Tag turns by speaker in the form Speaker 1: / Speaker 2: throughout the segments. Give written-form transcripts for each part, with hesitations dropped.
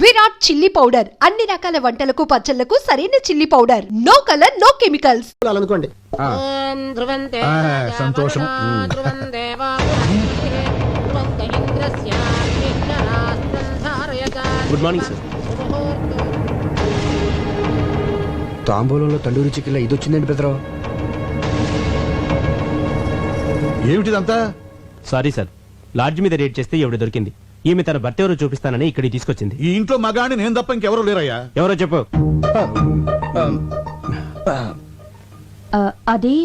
Speaker 1: Virat chilli powder అన్ని రకాల వంటలకు పచ్చళ్లకు సరైన chilli powder. No colour no chemicals.
Speaker 2: అనుకోండి.
Speaker 3: సంతోషం.
Speaker 4: Good morning sir.
Speaker 2: తాంబూలంలో తండూరి చికెన్ ఇది వచ్చిందండి పెద్దరావు.
Speaker 3: ఏమిటిదంతా?
Speaker 4: సారీ సార్, లాడ్జ్ మీద రేట్ చేస్తే ఎవడు దొరికింది. ఈమె తన భర్త ఎవరో చూపిస్తానని ఇక్కడికి తీసుకొచ్చింది.
Speaker 3: ఈ ఇంట్లో మగాని నేను తప్ప ఇంకెవరూ లేరయ్యా.
Speaker 4: ఎవరో చెప్పు.
Speaker 5: అది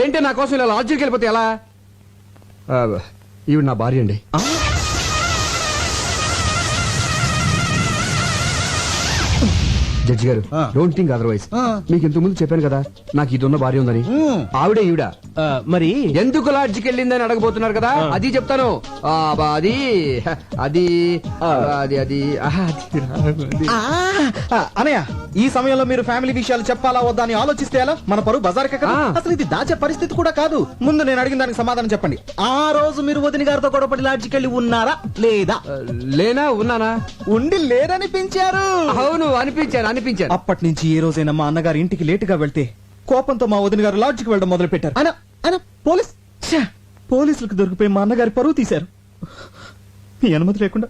Speaker 2: ఏంటి నా కోసం ఇలా లాడ్జికి వెళ్ళిపోతే ఎలా? ఈవిడ నా భార్య అండి. జడ్జి గారు, డోంట్ థింక్ అదర్వైజ్. మీకు ఇంతకు ముందు చెప్పాను కదా నాకు ఇది ఉన్న భార్య ఉందని. ఆవిడే ఈవిడ.
Speaker 4: మరి
Speaker 2: ఎందుకు లాడ్జికి వెళ్ళిందని అడగబోతున్నారు కదా, అది చెప్తాను. అది అది అది అది
Speaker 6: అనయ్య, ఈ సమయంలో మీరు ఫ్యామిలీ విషయాలు చెప్పాలా వద్దా అని ఆలోచిస్తే ఎలా? మన పరువు బజార్కే కదా. అసలు ఇది దాచే పరిస్థితి కూడా కాదు. ముందు నేను అడిగిన దానికి సమాధానం చెప్పండి. ఆ రోజు మీరు వదిన గారితో గొడవపడి లాడ్జికి వెళ్ళి ఉన్నారా లేదా?
Speaker 2: లేనా ఉన్నానా?
Speaker 6: ఉండి లేరనిపించారు.
Speaker 2: అవును, అనిపించాను.
Speaker 6: అప్పటి నుంచి ఏ రోజైనా మా అన్నగారు ఇంటికి లేటుగా వెళ్తే కోపంతో మా వదిన గారు లాడ్జికి వెళ్ళడం మొదలు పెట్టారు. పోలీసులకు దొరికిపోయి మా అన్నగారి పరువు తీశారు. మీ అనుమతి లేకుండా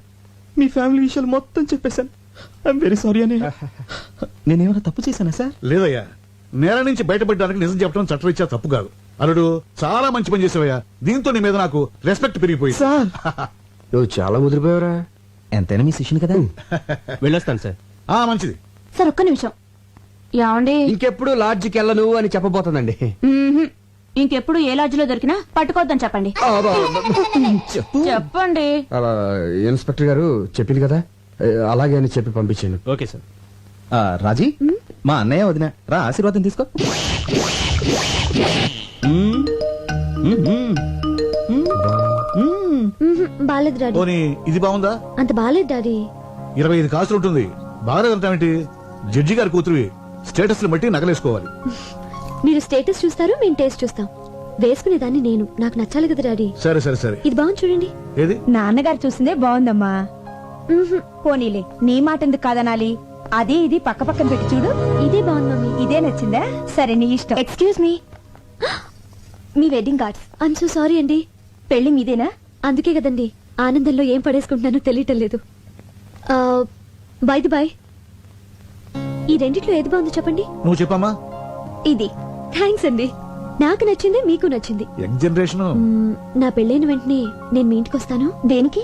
Speaker 6: మీ ఫ్యామిలీ విషయాలు మొత్తం చెప్పేశాను. ఐఎమ్ వెరీ సారీ అని. నేనేమైనా తప్పు చేశానా సార్?
Speaker 3: లేదయ్యా, నేల నుంచి బయటపడడానికి నిజం చెప్పడం చట్టరీత్యా తప్పు కాదు. అల్లుడు, చాలా మంచి పని చేసావయ్యా. దీంతో నీ మీద నాకు రెస్పెక్ట్ పెరిగిపోయింది.
Speaker 6: సార్,
Speaker 2: నువ్వు చాలా ముదిరిపోయావురా.
Speaker 6: ఎంతైనా మీ శిష్యుని కదా.
Speaker 4: వెళ్ళొస్తాను సార్.
Speaker 3: మంచిది
Speaker 5: సార్, ఒక్క నిమిషం. ఏమండి,
Speaker 2: ఇంకెప్పుడు లాడ్జికి వెళ్ళను అని చెప్పబోతుందండి.
Speaker 5: ఇంకెప్పుడు ఏ లాడ్జిలో దొరికినా పట్టుకోవద్దని చెప్పండి. చెప్పండి.
Speaker 2: ఇన్స్పెక్టర్ గారు చెప్పింది కదా, అలాగే అని చెప్పి పంపించాను.
Speaker 4: Okay sir.
Speaker 6: రాజీ, మా అన్నయ్య వదిన రా, ఆశీర్వాదం తీసుకో.
Speaker 5: బాలేదు డాడీ.
Speaker 3: పోనీ ఇది బాగుందా?
Speaker 5: అంత బాలేదు డాడీ.
Speaker 3: 25 కాసులు ఉంటుంది. బాగాలేదంటావేంటి? జడ్జి గారి కూతురు స్టేటస్ బట్టి నగలేసుకోవాలి.
Speaker 5: మీరు స్టేటస్ చూస్తారు, మేము టేస్ట్ చూస్తాం. వేసుకునేదాన్ని నేను, నాకు నచ్చాలి కదా డాడీ.
Speaker 3: సరే సరే సరే.
Speaker 5: ఇది బాగుంది చూడండి.
Speaker 3: ఏది?
Speaker 7: నాన్నగారు చూసిందే బాగుందమ్మా. పోనీలే, నీ మాట ఎందుకు కాదనాలి? అదే ఇది పక్క పక్కన పెట్టి చూడు.
Speaker 5: ఇదే బాగుంది మమ్మీ.
Speaker 7: ఇదే నచ్చిందా? సరే, నీ ఇష్టం.
Speaker 5: Excuse me, me wedding cards. I'm so sorry అండి.
Speaker 7: పెళ్లి మీదేనా?
Speaker 5: అందుకే కదండి ఆనందంలో ఏం పడేసుకుంటున్నానో తెలియటం లేదు. బై ది బై, ఈ రెండిట్లో ఏది బాగుందో చెప్పండి.
Speaker 3: నువ్వు చెప్పమ్మా.
Speaker 5: ఇది. థ్యాంక్స్ అండి, నాకు నచ్చింది, మీకు నచ్చింది.
Speaker 3: Young generation.
Speaker 5: నా పెళ్ళైన వెంటనే నేను మీ ఇంటికి వస్తాను. దేనికి?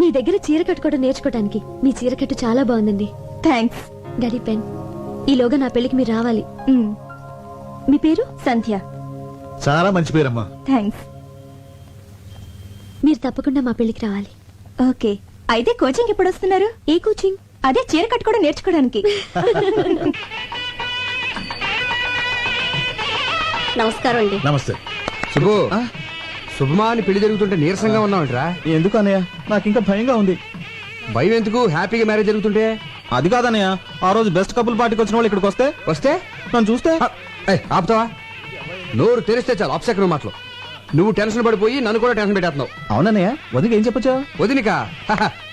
Speaker 5: మీ దగ్గర చీర కట్టుకోవడం నేర్చుకోవడానికి. మీ చీర కట్టు చాలా బాగుందండి.
Speaker 7: థ్యాంక్స్.
Speaker 5: Daddy pen. ఈలోగా నా పెళ్లికి మీరు రావాలి. మీ పేరు?
Speaker 7: సంధ్య.
Speaker 3: చాలా మంచి పేరమ్మా.
Speaker 7: థ్యాంక్స్.
Speaker 5: మీరు తప్పకుండా మా పెళ్లికి రావాలి.
Speaker 7: ఓకే. అయితే కోచింగ్ ఎప్పుడు వస్తున్నారు?
Speaker 5: ఏ కోచింగ్?
Speaker 7: అదే చీర కట్టుకోవడం నేర్చుకోవడానికి.
Speaker 5: నమస్కారం అండి.
Speaker 3: నమస్తే.
Speaker 2: శుభు, శుభమా అని పెళ్లి జరుగుతుంటే నీరసంగా ఉన్నావంటరా?
Speaker 6: ఎందుకు అన్నయ్య, నాకు ఇంకా భయంగా ఉంది.
Speaker 2: భయం ఎందుకు? హ్యాపీగా మ్యారేజ్ జరుగుతుంటే.
Speaker 6: అది కాదన్నయ్య, ఆ రోజు బెస్ట్ కపుల్ పార్టీకి వచ్చిన వాళ్ళు ఇక్కడికి వస్తే నన్ను చూస్తే.
Speaker 2: ఆపుతావా? నోరు తెరిస్తే చాలు అప్సెకరం మాటలు. నువ్వు టెన్షన్ పడిపోయి నన్ను కూడా టెన్షన్ పెట్టేస్తున్నావు.
Speaker 6: అవునన్నయ్య, వదిన ఏం చెప్పొచ్చా?
Speaker 2: వదినిక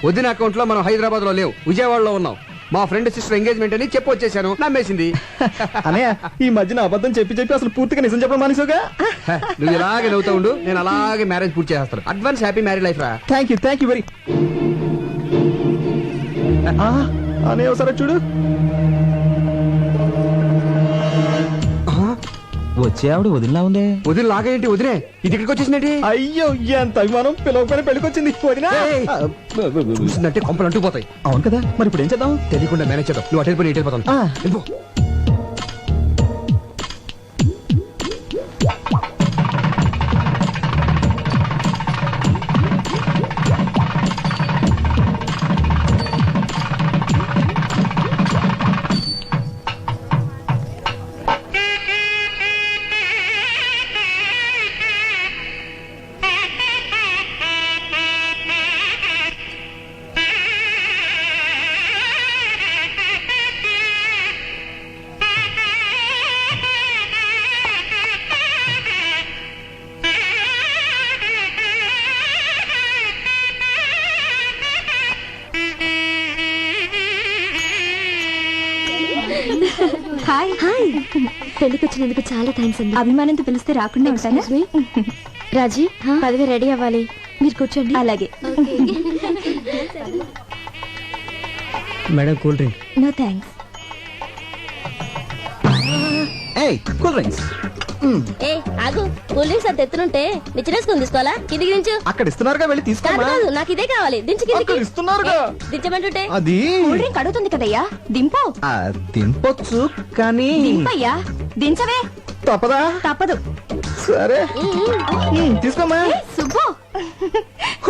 Speaker 2: వదిన అకౌంట్ లో మనం హైదరాబాద్ లో లేవు, విజయవాడలో ఉన్నాం. మా ఫ్రెండ్ సిస్టర్ ఎంగేజ్మెంట్ అని చెప్పి వచ్చేసాను. నమ్మేసింది.
Speaker 6: అన్నయ్య, ఈ మధ్యన అబద్ధం చెప్పి అసలు పూర్తిగా నిజం చెప్పడం మానేసావుగా.
Speaker 2: నువ్వు ఇలాగే నవ్వుతా ఉండు, నేను అలాగే మ్యారేజ్ పూర్తి చేస్తాను. అడ్వాన్స్ హ్యాపీ మ్యారేజ్ లైఫ్ రా.
Speaker 6: Thank you very. అన్నయ్య ఒకసారి చూడు. వచ్చే ఆవిడ వదిలిలా ఉందే.
Speaker 2: వదిన లాగేంటి? వదిలే ఇది ఇక్కడికి వచ్చేసినట్టు.
Speaker 6: అయ్యో, ఎంత అభిమానం! పిలవకపోయినా పెళ్లికొచ్చింది వదినా.
Speaker 2: చూసిందంటే కొంపలు అంటుకుపోతాయి.
Speaker 6: అవును కదా, మరి ఇప్పుడు ఏం చేద్దాం?
Speaker 2: తెలియకుండా మేనేజ్ చేద్దాం. నువ్వు అటెండ్ పోయి వెళ్ళిపోతాను. వెళ్ళిపో.
Speaker 5: హాయ్ హాయ్ పెళ్లికి వచ్చినందుకు చాలా థ్యాంక్స్ అండి. అభిమానంతో పిలిస్తే రాకుండా ఉంటాను. రాజీ పదవి రెడీ అవ్వాలి, మీరు కూర్చోండి. అలాగే.
Speaker 6: Madam cool drink.
Speaker 5: No thanks.
Speaker 6: ఏయ్ కూల్ డ్రింక్స్.
Speaker 8: ఏ ఆగు, కూల్ డ్రింక్స్ అంత ఎత్తునుంటే నిచ్చినేసుకుని తీసుకోవాలా? కిందికి దించు.
Speaker 6: అక్కడ ఇస్తున్నారుగా, వెళ్ళి
Speaker 8: కాదు
Speaker 6: తీసుకోమా.
Speaker 8: కాదు, నాకు ఇదే కావాలి. దించు కిందికి.
Speaker 6: అక్కడ ఇస్తున్నారుగా.
Speaker 8: దించమంటుంటే
Speaker 6: అది
Speaker 7: కూల్ డ్రింక్ అడుగుతుంది కదయ్యా, దింపు.
Speaker 6: దింపొచ్చు కానీ
Speaker 7: దింపయ్యా, దించవే.
Speaker 6: తప్పదా?
Speaker 7: తప్పదు.
Speaker 6: సరే తీసుకోమా.
Speaker 7: సుబ్బు,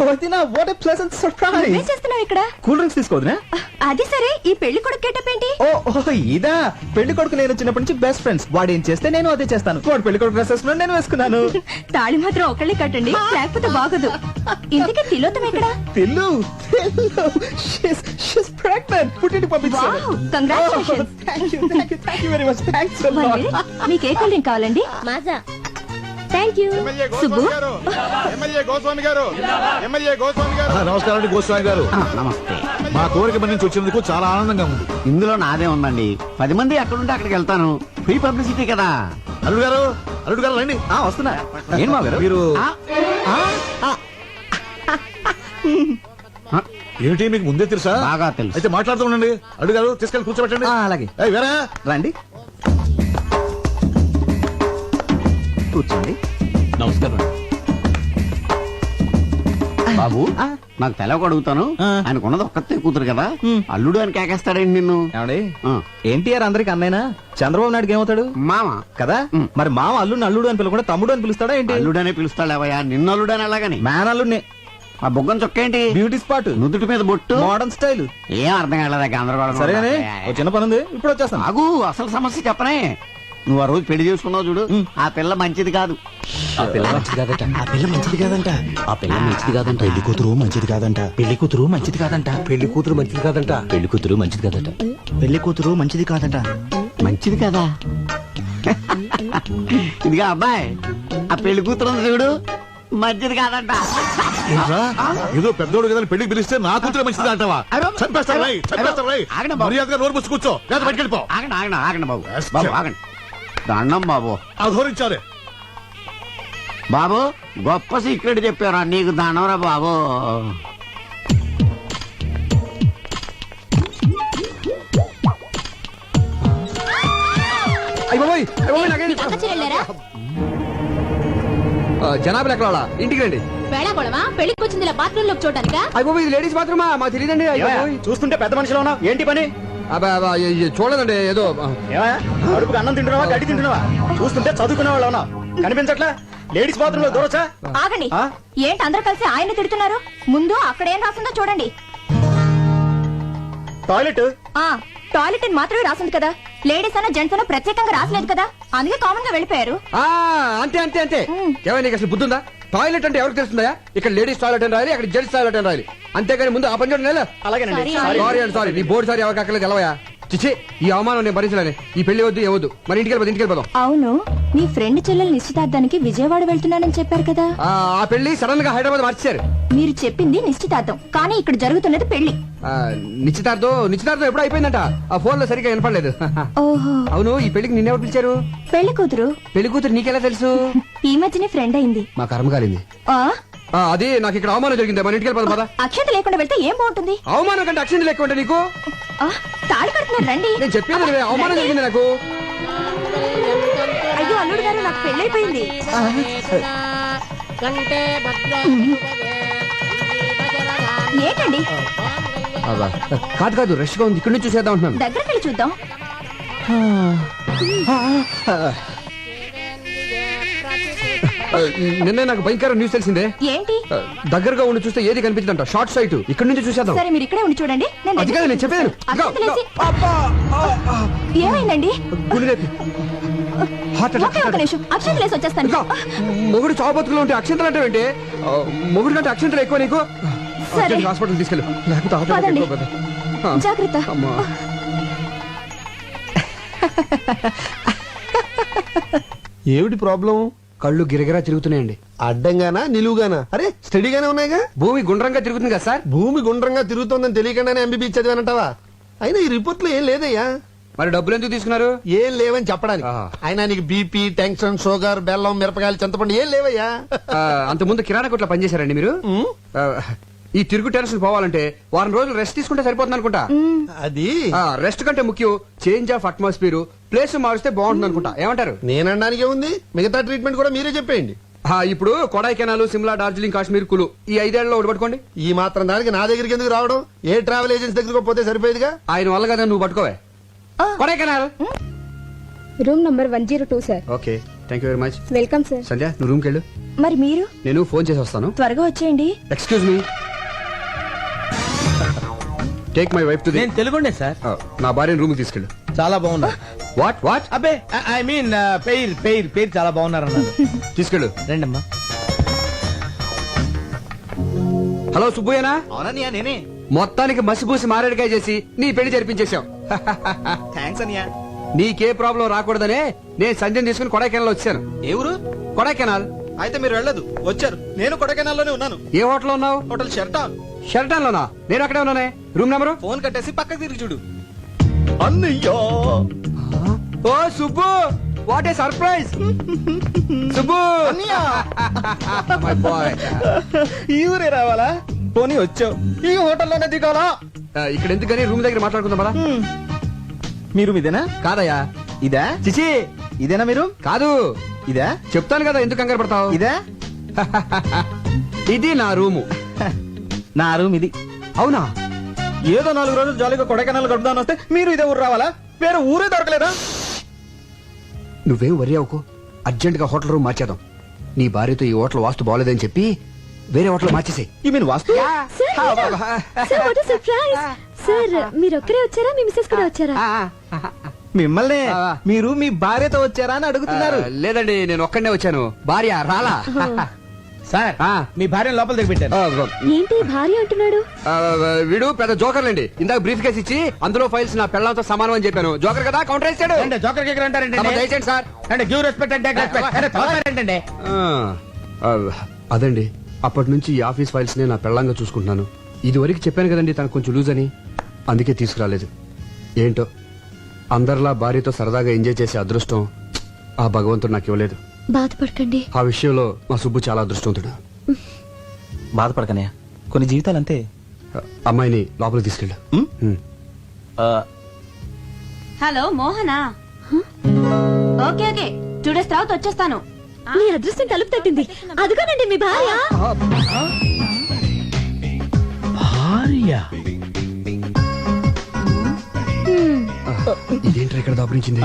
Speaker 6: వదినా, what a pleasant surprise.
Speaker 7: ఏం చేస్తున్నావు ఇక్కడ?
Speaker 6: కూల్ డ్రింక్స్ తీసుకోవద్దునా?
Speaker 7: అది సరే, ఈ పెళ్లి కొడుకు గెటప్ ఏంటి?
Speaker 6: ఓ ఇదా, పెళ్లి కొడుకు నేను చిన్నప్పటి నుంచి బెస్ట్ ఫ్రెండ్స్. వాడు ఏం చేస్తే నేను అదే చేస్తాను. వాడు పెళ్లి కొడుకు డ్రెస్ వేసుకున్నాడు, నేను వేసుకున్నాను.
Speaker 7: తాళి మాత్రం ఒకళ్ళే కట్టండి, లేకపోతే బాగోదు. ఇంతకీ తిలోతం ఎక్కడ?
Speaker 6: పిల్లు she's pregnant. పుట్టింటికి పంపించాను.
Speaker 7: Wow, congratulations.
Speaker 6: Thank you very much. Thanks a lot.
Speaker 7: మరి, మీకు ఏ కూల్ డ్రింక్ కావాలండి?
Speaker 8: మాజా. Thank you.
Speaker 7: సుబ్బు,
Speaker 3: నమస్కారం అండి గోస్వామి గారు.
Speaker 9: నమస్తే.
Speaker 3: మా కోరిక మీద నుంచి వచ్చినందుకు చాలా ఆనందంగా ఉంది.
Speaker 9: ఇందులో నాదే ఉందండి. 10 మంది ఎక్కడుంటే అక్కడికి వెళ్తాను. ఫ్రీ పబ్లిసిటీ కదా.
Speaker 3: అల్లుడు గారు రండి.
Speaker 6: వస్తున్నా. ఏం మా గారు
Speaker 3: మీరు
Speaker 9: ఆ,
Speaker 3: ఏమిటి మీకు ముందే తెలుసా?
Speaker 9: బాగా తెలుసు.
Speaker 3: అయితే మాట్లాడుతూ ఉండండి. అల్లుడు గారు తీసుకెళ్ళి కూర్చోబెట్టండి.
Speaker 6: అలాగే.
Speaker 3: ఏయ్, వేరా
Speaker 6: రండి కూర్చోండి.
Speaker 4: నమస్కారం.
Speaker 9: బాబు నాకు తెలవక అడుగుతాను. ఆయనకున్నది ఒక్కతే కూతురు కదా, అల్లుడు అని కేకేస్తాడండి నిన్ను.
Speaker 6: ఏమండి,
Speaker 9: ఆ,
Speaker 6: ఎన్టీఆర్ అందరికి అన్నైనా, చంద్రబాబు నాయుడుకి ఏమవుతాడు?
Speaker 9: మామ.
Speaker 6: కదా. మరి మామ అల్లుడిని అల్లుడు అని పిలవకుండా తమ్ముడు అని పిలుస్తాడా ఏంటి?
Speaker 9: అల్లుడనే పిలుస్తాడేవయ్యా, నిన్ను అల్లుడు అని అలాగని.
Speaker 6: మ్యాన్ అల్లుడిని.
Speaker 9: ఆ బొగ్గం చొక్క ఏంటి?
Speaker 6: బ్యూటీ స్పాట్,
Speaker 9: నుదుటి మీద బొట్టు,
Speaker 6: మోడర్న్ స్టైల్.
Speaker 9: ఏం అర్థం కాలేదా? గందరగోళం.
Speaker 6: సరేనే, ఓ చిన్న పని ఉంది, ఇప్పుడు వచ్చేస్తాను.
Speaker 9: ఆగు, అసలు సమస్య చెప్పనే. నువ్వు ఆ రోజు పెళ్లి చేసుకున్నావు చూడు, ఆ పిల్ల మంచిది కాదు.
Speaker 10: ఆ పిల్ల మంచిది కాదట. ఆ పిల్ల మంచిది కాదంట. ఆ పిల్ల మంచిది కాదంట. పెళ్లి కూతురు మంచిది కాదంట. పెళ్లి కూతురు మంచిది కాదంట. పెళ్లి కూతురు మంచిది కాదంట. పెళ్లి కూతురు మంచిది కాదట. పెళ్లి కూతురు మంచిది కాదంట.
Speaker 9: మంచిది కదా. ఇదిగా అబ్బాయి, ఆ పెళ్లి కూతురు ఉంది చూడు, మంచిది కాదంట.
Speaker 3: ఏంట్రా? ఏదో పెద్దోడు కదా పెళ్లికి పిలిస్తే నా కూతురు మంచిది అంటావా? చంపేస్తారు రై.
Speaker 9: ఆగండి బాబు.
Speaker 3: మర్యాదగా నోరు మూసి కూర్చో, లేదా బయటికి వెళ్ళిపో.
Speaker 9: ఆగండి ఆగండి ఆగండి బాబు. బాబు ఆగండి. దండం బాబు.
Speaker 3: అధోరించాలి.
Speaker 9: బాబు, గొప్ప సీక్రెట్ చెప్పారా నీకు, దండంరా బాబు.
Speaker 2: జనాభా ఎక్కడ వాళ్ళ? ఇంటికి రండి.
Speaker 8: వేళాకోళమా? పెళ్లికి వచ్చింది ఇలా బాత్రూమ్ లోకి చూడటానికా?
Speaker 2: అయిపోయి ఇది లేడీస్ బాత్రూమా? మాకు తెలియదండి.
Speaker 6: చూస్తుంటే పెద్ద మనిషిలో ఉన్నావు, ఏంటి పని?
Speaker 2: చూడదండి, ఏదో
Speaker 6: అడుపుకి అన్నం తింటున్నావా, గడ్డి తింటున్నావా? చూస్తుంటే చదువుకునే వాళ్ళు ఉన్నావు, కనిపించట్లా? లేడీస్ బాత్రూమ్ లో దూరొచ్చా?
Speaker 7: ఆగండి. ఏంటి అందరూ కలిసి ఆయన తిడుతున్నారు? ముందు అక్కడ ఏం రాసిందో చూడండి.
Speaker 6: టాయిలెట్.
Speaker 7: టాయిలెట్ అని మాత్రమే రాసింది కదా, లేడీస్ అన్న జెంట్స్ అన్న ప్రత్యేకంగా రాసలేదు కదా, అందుకే కామన్ గా వెళ్ళిపోయారు.
Speaker 2: అంతే అంతే అంతే. ఏమైనా నీకు అసలు బుద్ధుందా? టాయిలెట్ అంటే ఎవరికి తెలుస్తుందా? ఇక్కడ లేడీస్ టాయిలెట్ అని రాయాలి, అక్కడ జెంట్స్ టాయిలెట్ అని రాయాలి. అంతేగాని ముందు ఆ పని చూడండి.
Speaker 6: అలాగేనండి.
Speaker 2: సారీ అండి, సారీ. నీ బోర్డు సారీ ఎవరికి అక్కర్లేదు, తెలవయా? చిచ్చి, ఈ అవమానం నేను భరించలేను. ఈ పెళ్లి వద్దు, ఏవద్దు. మరి ఇంటికి వెళ్ళిపోదాం.
Speaker 7: అవును, నీ ఫ్రెండ్ చెల్లెలు నిశ్చితార్థానికి విజయవాడ వెళ్తున్నానని చెప్పారు కదా.
Speaker 2: ఆ పెళ్లి సడన్ గా హైదరాబాద్ మార్చారు.
Speaker 7: మీరు చెప్పింది నిశ్చితార్థం, కానీ ఇక్కడ జరుగుతున్నది పెళ్లి.
Speaker 2: నిశ్చితార్థం ఎప్పుడు అయిపోయిందంట. ఆ ఫోన్ లో సరిగ్గా వినపడలేదు.
Speaker 7: ఓహో.
Speaker 2: అవును, ఈ పెళ్లికి నిన్నెవరు పిలిచారు?
Speaker 7: పెళ్లి కూతురు.
Speaker 2: పెళ్లి కూతురు నీకెలా తెలుసు?
Speaker 7: ఈ మధ్యనే ఫ్రెండ్ అయింది.
Speaker 2: మా కర్మ కాలింది. అది నాకు ఇక్కడ అవమానం జరిగింది. మన ఇంటికి వెళ్ళిపోదాం పద.
Speaker 7: అక్షత లేకుండా వెళ్తే ఏం బాగుంటుంది?
Speaker 2: అవమానం కంటే అక్షంత లేకుండా ఉంటే నీకు
Speaker 7: తాళి కడుతున్నారు, రండి.
Speaker 2: నేను చెప్పేది అవమానం జరిగింది నాకు.
Speaker 7: అయ్యో అల్లుడు గారు, నాకు పెళ్ళైపోయింది. ఏంటండి?
Speaker 2: కాదు రష్ గా ఉంది, ఇక్కడ నుంచి చూసేద్దాం అంటున్నాను.
Speaker 7: దగ్గరికి వెళ్ళి చూద్దాం.
Speaker 2: నిన్నే నాకు భయంకర న్యూస్ తెలిసిందే.
Speaker 7: ఏంటి?
Speaker 2: దగ్గరగా ఉండి చూస్తే ఏది కనిపించదంట. Short site. ఇక్కడ నుంచి చూసేద్దాం.
Speaker 7: సరే, మీరు ఇక్కడే ఉండి చూడండి.
Speaker 2: అది కాదు నేను చెప్పేది.
Speaker 7: ఏమైందండి?
Speaker 2: హార్ట్
Speaker 7: నిమిషం, అక్షంతలేసి వచ్చేస్తాను.
Speaker 2: మొగుడు చావు బతుకులో ఉంటే అక్షంతలు అంటే ఏంటి? మొగుడు కంటే అక్షంతలు ఎక్కువ నీకు. హాస్పిటల్ తీసుకెళ్ళు, లేకపోతే
Speaker 7: జాగ్రత్త.
Speaker 10: ఏమిటి ప్రాబ్లం?
Speaker 2: కళ్ళు గిరగిరా తిరుగుతున్నాయండి.
Speaker 10: అడ్డంగానా నిలువుగానా? అరే స్టడీగానే ఉన్నాయిగా.
Speaker 2: భూమి గుండ్రంగా తిరుగుతుంది కదా సార్.
Speaker 10: భూమి గుండ్రంగా తిరుగుతోందని తెలియకుండానే ఎంబీబీ చదివానంటావా? అయినా ఈ రిపోర్ట్ లో ఏం లేదయ్యా.
Speaker 2: మరి డబ్బులు ఎందుకు తీసుకున్నారు?
Speaker 11: ఏం లేవని చెప్పడానికి.
Speaker 2: ఆహా.
Speaker 11: అయినా నీకు బీపీ, టెన్షన్, షుగర్, బెల్లం, మిరపకాయలు, చింతపండు ఏం లేవయ్యా.
Speaker 2: అంతకుముందు కిరాణా కొట్లో పనిచేశారండి మీరు? ఆ, ఈ తిరుగు టెన్షన్ పోవాలంటే వారం రోజులు రెస్ట్ తీసుకుంటే సరిపోతుంది అనుకుంటా.
Speaker 11: అది
Speaker 2: రెస్ట్ కంటే ముఖ్యం చేంజ్ ఆఫ్ అట్మాస్ఫియర్, ప్లేస్ మారిస్తే బాగుంటుంది అనుకుంటా. ఏమంటారు?
Speaker 11: నేనడానికి ఉంది, మిగతా ట్రీట్మెంట్ కూడా మీరే చెప్పేయండి.
Speaker 2: ఇప్పుడు కొడైకెనాల్, సిమ్లా, డార్జిలింగ్, కాశ్మీర్, కులు ఈ 5 ఏళ్లలో ఒకటి పట్టుకోండి.
Speaker 11: ఈ మాత్రం దానికి నా దగ్గరికి ఎందుకు రావడం? ఏ ట్రావెల్ ఏజెన్సీ దగ్గరకు పోతే సరిపోయేదిగా.
Speaker 2: ఆయన వల్ల కదా నువ్వు పట్టుకోవే. Kodaikanal
Speaker 5: room number 102 sir.
Speaker 2: Okay, thank you very much.
Speaker 5: Welcome sir.
Speaker 2: Sandhya నువ్వు రూమ్కి వెళ్ళు,
Speaker 7: మరి మీరు
Speaker 2: నేను ఫోన్ చేసి వస్తాను.
Speaker 7: త్వరగా వచ్చేయండి.
Speaker 2: Excuse me, take my wife to the.
Speaker 10: నేను తెలుగుండే సార్.
Speaker 2: నా భార్యను రూమ్ తీసుకెళ్ళు.
Speaker 10: చాలా బాగున్నా.
Speaker 2: What what?
Speaker 10: అబ్బే ఐ మీన్ పేరు చాలా బాగున్నారు అన్నారు.
Speaker 2: తీసుకెళ్ళు.
Speaker 10: రండమ్మా.
Speaker 2: హలో సుబ్బయ్యనా?
Speaker 6: అవునన్నయ్య నేనే.
Speaker 2: మొత్తానికి మసిపూసి మారేడుకాయ చేసి నీ పెళ్లి జరిపించేశావు.
Speaker 6: థ్యాంక్స్ అన్నయ్య.
Speaker 2: నీకే ప్రాబ్లం రాకూడదనే నేను సంజయ్ తీసుకుని కొడైకెనాల్ వచ్చాను.
Speaker 6: ఏ ఊరు?
Speaker 2: కొడైకెనాల్.
Speaker 6: అయితే మీరు వెళ్ళదు, వచ్చారు. నేను కొడైకెనాల్లోనే ఉన్నాను.
Speaker 2: ఏ హోటల్ ఉన్నావు?
Speaker 6: హోటల్ షెర్టాన్.
Speaker 2: షెల్టన్ లోనా? నేను అక్కడే ఉన్నానే. Room number?
Speaker 6: ఫోన్ కట్టేసి పక్కకి తిరిగి చూడు. అన్నయ్యా,
Speaker 2: ఓ Subbu, what a surprise. Subbu
Speaker 6: అన్నయ్య.
Speaker 2: My boy.
Speaker 6: ఈ ఊరే రావాలా? పోనీ వచ్చావు, ఈ హోటల్లోనే దిగాలా?
Speaker 2: ఇక్కడ ఎందుకని రూమ్ దగ్గర మాట్లాడుకుందాం పదా.
Speaker 6: మీరు ఇదేనా?
Speaker 2: కాదయ్యా.
Speaker 6: ఇదా?
Speaker 2: చిచి
Speaker 6: ఇదేనా మీరు?
Speaker 2: కాదు.
Speaker 6: ఇదా?
Speaker 2: చెప్తాను కదా, ఎందుకు కంగారు పడతావు.
Speaker 6: ఇదా?
Speaker 2: ఇది నా రూము.
Speaker 6: నా రూమ్ ఇది.
Speaker 2: అవునా?
Speaker 6: ఏదో 4 రోజులు జాలీగా కొడైకెనాల్ గడుపుదాని వస్తే మీరు ఇదే ఊరు రావాలా? వేరే ఊరే దొరకలేదా?
Speaker 2: నువ్వేం వరి అవుకో, అర్జెంట్ గా హోటల్ రూమ్ మార్చేద్దాం. నీ భార్యతో ఈ హోటల్ వాస్తు బాగోలేదని చెప్పి వేరే హోటల్ మార్చేసాయి.
Speaker 6: ఈ మీన్ వాస్తు?
Speaker 5: Surprise sir. మీరు ఒక్కరే వచ్చారా? మీ మిస్సెస్ కూడా వచ్చారా?
Speaker 6: మిమ్మల్ని మీరు మీ భార్యతో వచ్చారా అని అడుగుతున్నారు.
Speaker 2: లేదండి, నేను ఒక్కడనే వచ్చాను. భార్య రాలా.
Speaker 10: సార్ మీ భార్య లోపల దిగి పెట్టారు.
Speaker 5: ఏంటి భార్య అంటున్నాడు?
Speaker 2: వీడు పెద్ద జోకర్లేండి. ఇందాక బ్రీఫ్ కేసు ఇచ్చి అందులో ఫైల్స్ నా పెళ్ళంతో సమానం అని చెప్పాను. జోకర్ కదా, కౌంటర్ వేసాడు.
Speaker 10: జోకర్ కేకర్ అంటారంటే
Speaker 2: దయచేయండి సార్.
Speaker 10: అంటే గివ్ రెస్పెక్ట్ అంటే ఏంటంటే
Speaker 2: అదండి, అప్పటి నుంచి ఈ ఆఫీస్ ఫైల్స్ నే నా పెళ్ళంగా చూసుకుంటున్నాను. ఇది వరకు చెప్పాను కదండి తనకు కొంచెం లూజ్ అని, అందుకే తీసుకురాలేదు. ఏంటో అందరిలా భార్యతో సరదాగా ఎంజాయ్ చేసే అదృష్టం ఆ భగవంతుడు నాకు ఇవ్వలేదు.
Speaker 5: బాధపడకండి.
Speaker 2: ఆ విషయంలో మా సుబ్బు చాలా అదృష్టవంతుడు.
Speaker 6: బాధపడకనే, కొన్ని జీవితాలు అంతే.
Speaker 2: అమ్మాయిని లోపలికి తీసుకెళ్ళు.
Speaker 8: Hello Mohana? Okay okay, 2 days తర్వాత వచ్చేస్తాను.
Speaker 5: మీ అదృష్టం తలుపు తట్టింది. అదిగోనండి మీ భార్య.
Speaker 2: ఇదేంటి ఇక్కడ దాపురించింది?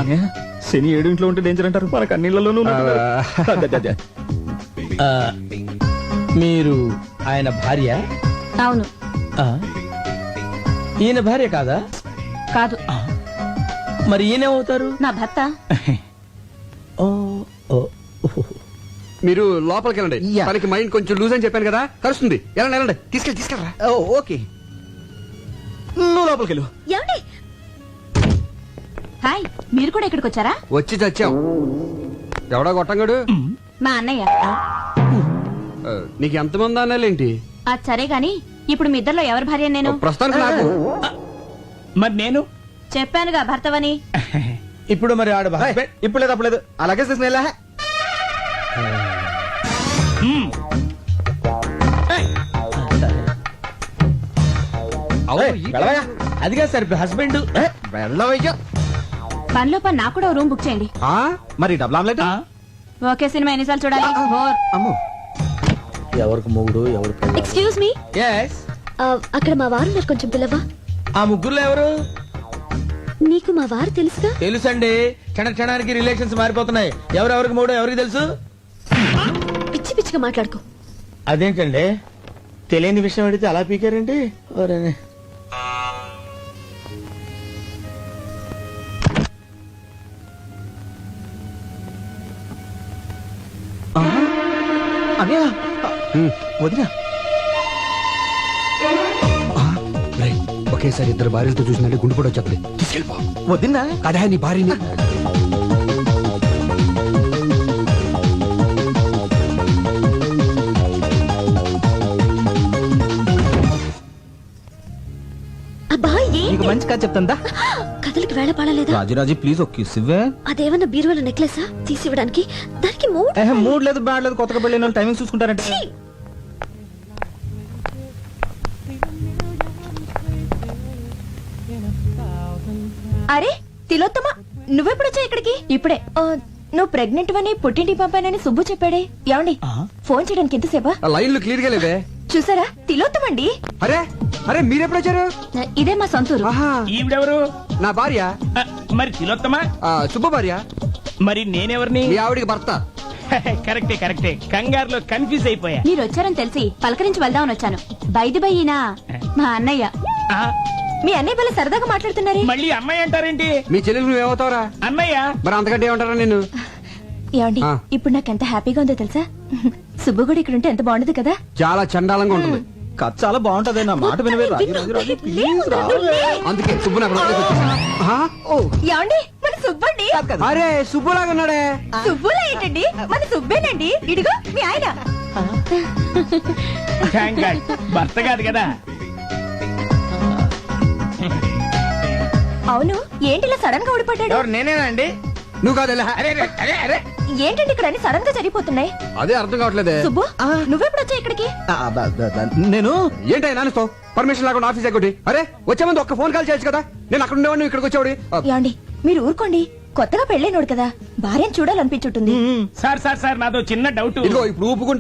Speaker 6: శని 7 ఇంట్లో ఉంటే డేంజర్ అంటారు, మనకు అన్నిళ్లలోనూ
Speaker 10: మీరు ఆయన భార్య?
Speaker 8: అవును.
Speaker 10: ఈయన భార్య కాదా?
Speaker 8: కాదు.
Speaker 10: మరి ఈయనేమవుతారు?
Speaker 8: నా భర్త.
Speaker 2: మీరు లోపలికి వెళ్ళండి. తనకి మైండ్ కొంచెం లూజ్ అని చెప్పాను కదా, కలుస్తుంది. వెళ్ళండి వెళ్ళండి, తీసుకెళ్ళరా.
Speaker 6: ఓకే, నువ్వు లోపలికి వెళ్ళు.
Speaker 5: ఏమండి?
Speaker 8: హాయ్, మీరు కూడా ఇక్కడికి వచ్చారా?
Speaker 2: వచ్చి చచ్చాం. ఎవడా గొట్టంగాడు?
Speaker 8: మా అన్నయ్య.
Speaker 2: నీకు ఎంతమంది అన్నాలేంటి?
Speaker 8: అది సరే గాని ఇప్పుడు మీ ఇద్దరిలో ఎవరి భార్య నేను?
Speaker 2: ప్రస్తుతానికి నాకు.
Speaker 10: మరి నేను
Speaker 8: చెప్పానుగా భర్తవని.
Speaker 10: ఇప్పుడు మరి ఆడు
Speaker 6: ఇప్పుడు లేదు అప్పుడు లేదు, అలాగే తీసుకుని
Speaker 10: అదిగా సార్ హస్బెండ్.
Speaker 6: వెళ్ళవయ్యా.
Speaker 8: పనిలో పని నాకు కూడా రూమ్ బుక్ చేయండి.
Speaker 6: మరి డబుల్ ఆమ్లెట్.
Speaker 8: ఓకే, సినిమా ఎన్నిసార్లు చూడాలి?
Speaker 6: అమ్మో,
Speaker 10: ఎవరికి మొగుడు ఎవరు?
Speaker 5: ఎక్స్క్యూజ్ మీ, అక్కడ మా వారు ఉన్నారు, కొంచెం పిల్లవా?
Speaker 10: ఆ ముగ్గురులో ఎవరు?
Speaker 5: నీకు మా వారు తెలుసుగా?
Speaker 10: తెలుసండి, క్షణానికి రిలేషన్స్ మారిపోతున్నాయి. ఎవరెవరికి మూడో ఎవరికి తెలుసు?
Speaker 5: పిచ్చి పిచ్చిగా మాట్లాడుకో.
Speaker 10: అదేంటండి, తెలియని విషయం అడిగితే అలా పీకారండి.
Speaker 6: వదినా,
Speaker 2: ఒకేసారి ఇద్దరు భార్యలతో చూసినట్టు గుండు కూడా వచ్చేది. తీసుకెళ్ళిపో.
Speaker 6: వదినా
Speaker 2: కదా నీ భార్యని.
Speaker 5: అబ్బా ఏంటి?
Speaker 6: మంచి కథ చెప్తాందా
Speaker 5: కథలకి వేళ పాడలేదా?
Speaker 6: రాజురాజు ప్లీజ్ ఒక కిస్ ఇవ్వే.
Speaker 5: అదేమన్నా బీరువాల నెక్లెసా తీసివ్వడానికి? దానికి
Speaker 6: మూడ్ లేదు బ్యాడ్ లేదు, కొత్తగా పెళ్ళిన వాళ్ళు టైమింగ్ చూసుకుంటారంటే.
Speaker 7: అరే తిలోత్తమ, నువ్వెప్పుడొచ్చా ఇక్కడికి? ఇప్పుడే. నువ్వు ప్రెగ్నెంట్ అని పుట్టింటి పంపానని సుబ్బు చెప్పాడే. ఏమండి ఫోన్ చేయడానికి ఎంతసేపా?
Speaker 2: లైన్లు క్లియర్ గా లేవే.
Speaker 7: చూసారా, తిలోత్తమండి.
Speaker 2: అరే అరే మీరెప్పుడు వచ్చారు?
Speaker 7: ఇదే మా సొంతూరు.
Speaker 4: ఈవిడెవరు?
Speaker 2: నా భార్య.
Speaker 4: మరి తిలోత్తమా?
Speaker 2: శుభ భార్య.
Speaker 4: మరి నేనెవరిని?
Speaker 2: మీ ఆవిడికి భర్త.
Speaker 4: కరెక్టే కరెక్టే, కంగారులో కన్ఫ్యూజ్ అయిపోయా.
Speaker 8: మీరు వచ్చారని తెలిసి పలకరించి వెళ్దామని వచ్చాను. బైది బై ఈయన మా అన్నయ్య.
Speaker 7: మీ అన్నయ్య వాళ్ళ సరదాగా మాట్లాడుతున్నారే.
Speaker 4: మళ్ళీ అమ్మాయి అంటారేంటి?
Speaker 2: మీ చెల్లెలు నువ్వేమవుతావురా?
Speaker 4: అన్నయ్య.
Speaker 2: మరి అంతకంటే ఏమంటారా నేను?
Speaker 7: ఏమండి ఇప్పుడు నాకు ఎంత హ్యాపీగా ఉందో తెలుసా? సుబ్బు కూడా ఇక్కడ ఉంటే ఎంత బాగుండదు కదా.
Speaker 2: చాలా చండాలంగా ఉంటుంది.
Speaker 6: కథ చాలా బాగుంటది, నా మాట వినవే. రాజు ప్లీజ్ రా.
Speaker 2: అందుకే సుబ్బు నాకు
Speaker 7: ఏమండి మన సుబ్బండి.
Speaker 2: అరే సుబ్బులాగా ఉన్నాడే.
Speaker 7: సుబ్బులా ఏంటండి, మన సుబ్బేనండి. ఇడిగో మీ ఆయన.
Speaker 4: భర్త కాదు కదా.
Speaker 7: అవును, ఏంటి ఇలా సడన్ గా ఊడిపడ్డాడు?
Speaker 6: నేనేనండి.
Speaker 2: నువ్వు కాదు.
Speaker 7: ఏంటండి ఇక్కడ అన్ని సడన్ గా జరిగిపోతున్నాయి?
Speaker 2: అదే అర్థం కావట్లేదే.
Speaker 7: సుబ్బు నువ్వెప్పుడు వచ్చా ఇక్కడికి?
Speaker 6: నేను
Speaker 2: ఏంటో నాన్నతో పర్మిషన్ లేకుండా ఆఫీస్ ఎక్కటి? అరే వచ్చే ముందు ఒక్క ఫోన్ కాల్ చేయొచ్చు కదా. నేను అక్కడ ఉండేవాడిని, ఇక్కడికి వచ్చేవాడి.
Speaker 7: ఏమండి మీరు ఊరుకోండి, కొత్తగా పెళ్ళైనోడు కదా, భార్యను చూడాలనిపించుంటుంది.
Speaker 4: సార్ నాదో చిన్న డౌట్.
Speaker 2: ఇదిగో ఇప్పుడు ఊపుకుంటే